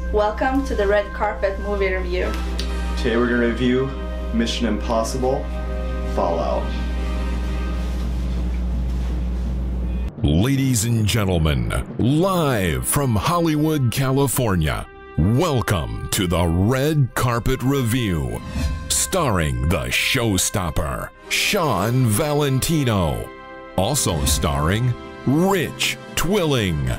Welcome to the Red Carpet Movie Review. Today we're going to review Mission Impossible Fallout. Ladies and gentlemen, live from Hollywood, California, welcome to the Red Carpet Review, starring the Showstopper, Shawn Valentino, also starring Rich Twilling.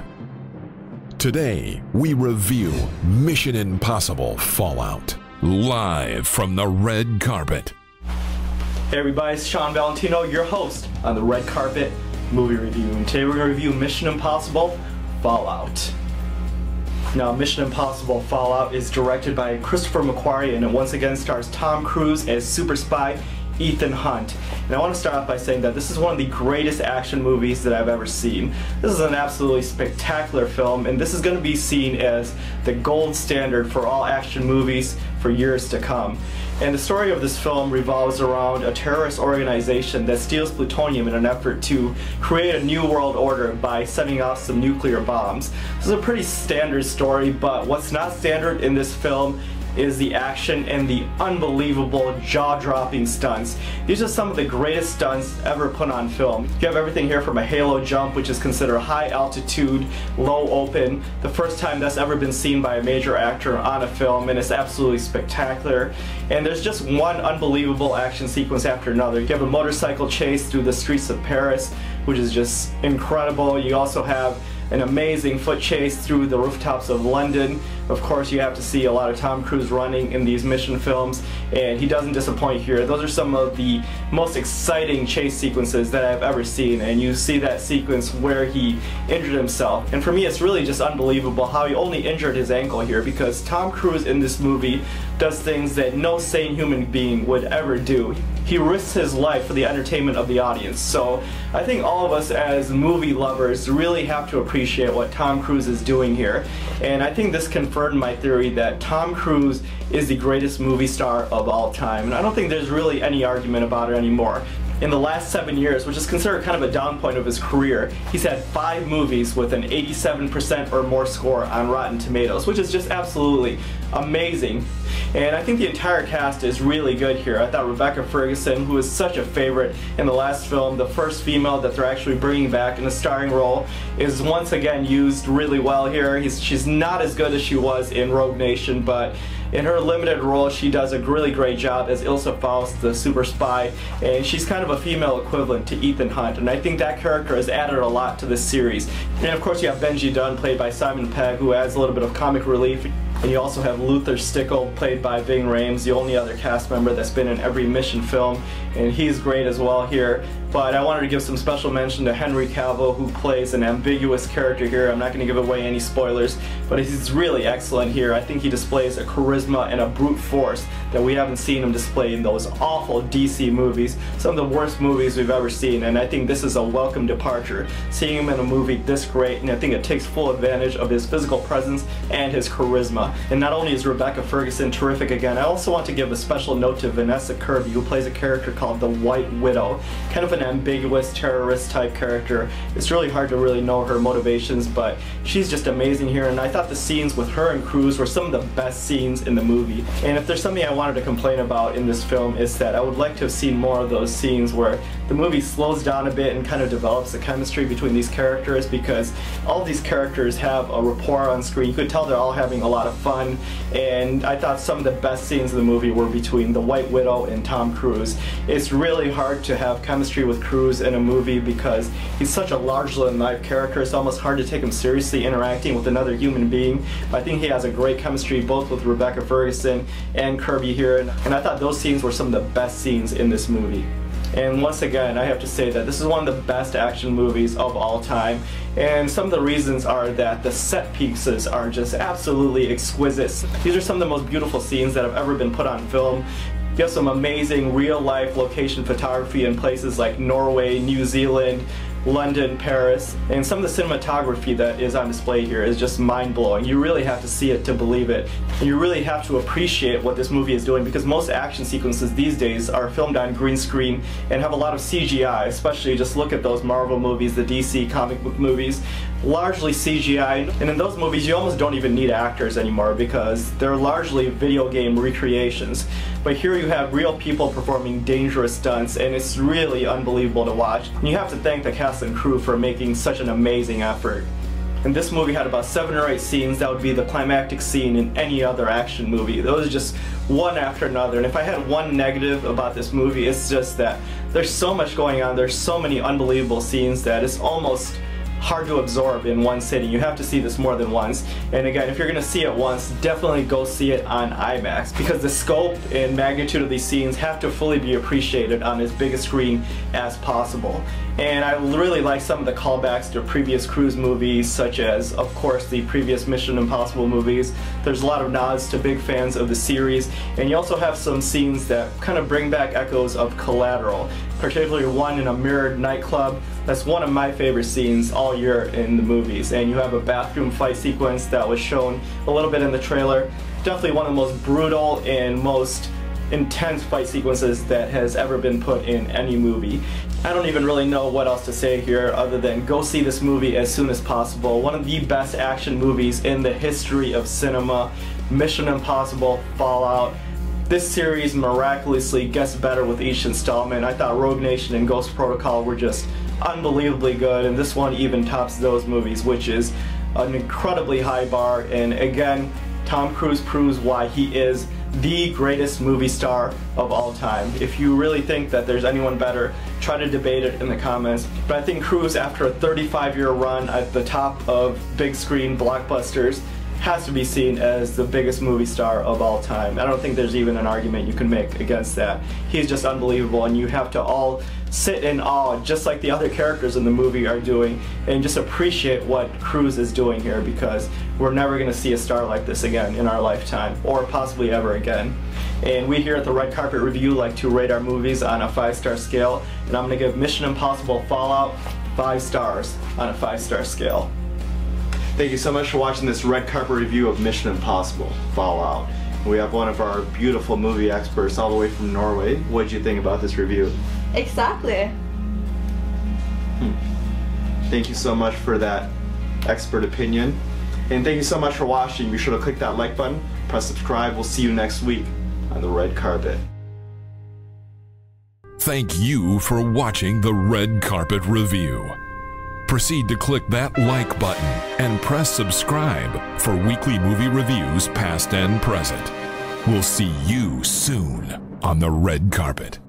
Today, we review Mission Impossible Fallout, live from the red carpet. Hey everybody, it's Shawn Valentino, your host on the Red Carpet Movie Review. And today we're going to review Mission Impossible Fallout. Now, Mission Impossible Fallout is directed by Christopher McQuarrie, and it once again stars Tom Cruise as super spy Ethan Hunt. And I want to start off by saying that this is one of the greatest action movies that I've ever seen. This is an absolutely spectacular film, and this is going to be seen as the gold standard for all action movies for years to come. And the story of this film revolves around a terrorist organization that steals plutonium in an effort to create a new world order by setting off some nuclear bombs. This is a pretty standard story, but what's not standard in this film is the action and the unbelievable jaw-dropping stunts. These are some of the greatest stunts ever put on film. You have everything here from a halo jump, which is considered high altitude, low open, the first time that's ever been seen by a major actor on a film, and it's absolutely spectacular. And there's just one unbelievable action sequence after another. You have a motorcycle chase through the streets of Paris, which is just incredible. You also have an amazing foot chase through the rooftops of London. Of course, you have to see a lot of Tom Cruise running in these mission films, and he doesn't disappoint here. Those are some of the most exciting chase sequences that I've ever seen, and you see that sequence where he injured himself. And for me, it's really just unbelievable how he only injured his ankle here, because Tom Cruise in this movie does things that no sane human being would ever do. He risks his life for the entertainment of the audience. So I think all of us as movie lovers really have to appreciate what Tom Cruise is doing here. And I think this confirmed my theory that Tom Cruise is the greatest movie star of all time. And I don't think there's really any argument about it anymore. In the last 7 years, which is considered kind of a down point of his career, he's had 5 movies with an 87% or more score on Rotten Tomatoes, which is just absolutely amazing. And I think the entire cast is really good here. I thought Rebecca Ferguson, who was such a favorite in the last film, the first female that they're actually bringing back in a starring role, is once again used really well here. She's not as good as she was in Rogue Nation, but in her limited role, she does a really great job as Ilsa Faust, the super spy, and she's kind of a female equivalent to Ethan Hunt, and I think that character has added a lot to this series. And of course you have Benji Dunn, played by Simon Pegg, who adds a little bit of comic relief. And you also have Luther Stickle, played by Ving Rhames, the only other cast member that's been in every Mission film, and he's great as well here. But I wanted to give some special mention to Henry Cavill, who plays an ambiguous character here. I'm not going to give away any spoilers, but he's really excellent here. I think he displays a charisma and a brute force that we haven't seen him display in those awful DC movies, some of the worst movies we've ever seen, and I think this is a welcome departure, seeing him in a movie this great, and I think it takes full advantage of his physical presence and his charisma. And not only is Rebecca Ferguson terrific again, I also want to give a special note to Vanessa Kirby, who plays a character called the White Widow, kind of an ambiguous terrorist type character. It's really hard to really know her motivations, but she's just amazing here, and I thought the scenes with her and Cruise were some of the best scenes in the movie. And if there's something I wanted to complain about in this film, is that I would like to have seen more of those scenes where the movie slows down a bit and kind of develops the chemistry between these characters, because all these characters have a rapport on screen. You could tell they're all having a lot of fun, and I thought some of the best scenes in the movie were between the White Widow and Tom Cruise. It's really hard to have chemistry with Cruise in a movie because he's such a larger-than-life character. It's almost hard to take him seriously interacting with another human being. I think he has a great chemistry both with Rebecca Ferguson and Kirby here, and I thought those scenes were some of the best scenes in this movie. And once again, I have to say that this is one of the best action movies of all time, and some of the reasons are that the set pieces are just absolutely exquisite. These are some of the most beautiful scenes that have ever been put on film. You have some amazing real-life location photography in places like Norway, New Zealand, London, Paris, and some of the cinematography that is on display here is just mind-blowing. You really have to see it to believe it. And you really have to appreciate what this movie is doing, because most action sequences these days are filmed on green screen and have a lot of CGI, especially just look at those Marvel movies, the DC comic book movies. largely CGI, and in those movies you almost don't even need actors anymore because they're largely video game recreations. But here you have real people performing dangerous stunts, and it's really unbelievable to watch. And you have to thank the cast and crew for making such an amazing effort. And this movie had about 7 or 8 scenes that would be the climactic scene in any other action movie. It was just one after another. And if I had one negative about this movie, it's just that there's so much going on, there's so many unbelievable scenes that it's almost hard to absorb in one sitting. You have to see this more than once. And again, if you're going to see it once, definitely go see it on IMAX, because the scope and magnitude of these scenes have to fully be appreciated on as big a screen as possible. And I really like some of the callbacks to previous Cruise movies, such as, of course, the previous Mission Impossible movies. There's a lot of nods to big fans of the series, and you also have some scenes that kind of bring back echoes of Collateral, particularly one in a mirrored nightclub. That's one of my favorite scenes all year in the movies. And you have a bathroom fight sequence that was shown a little bit in the trailer. Definitely one of the most brutal and most intense fight sequences that has ever been put in any movie. I don't even really know what else to say here other than go see this movie as soon as possible. One of the best action movies in the history of cinema. Mission Impossible Fallout. This series miraculously gets better with each installment. I thought Rogue Nation and Ghost Protocol were just unbelievably good, and this one even tops those movies, which is an incredibly high bar. And again, Tom Cruise proves why he is the greatest movie star of all time. If you really think that there's anyone better, try to debate it in the comments. But I think Cruise, after a 35-year run at the top of big screen blockbusters, has to be seen as the biggest movie star of all time. I don't think there's even an argument you can make against that. He's just unbelievable, and you have to all sit in awe, just like the other characters in the movie are doing, and just appreciate what Cruise is doing here, because we're never going to see a star like this again in our lifetime, or possibly ever again. And we here at the Red Carpet Review like to rate our movies on a 5-star scale, and I'm going to give Mission Impossible Fallout 5 stars on a 5-star scale. Thank you so much for watching this Red Carpet review of Mission Impossible Fallout. We have one of our beautiful movie experts all the way from Norway. What did you think about this review? Exactly. Thank you so much for that expert opinion. And thank you so much for watching. Be sure to click that like button, press subscribe. We'll see you next week on the Red Carpet. Thank you for watching the Red Carpet Review. Proceed to click that like button and press subscribe for weekly movie reviews past and present. We'll see you soon on the Red Carpet.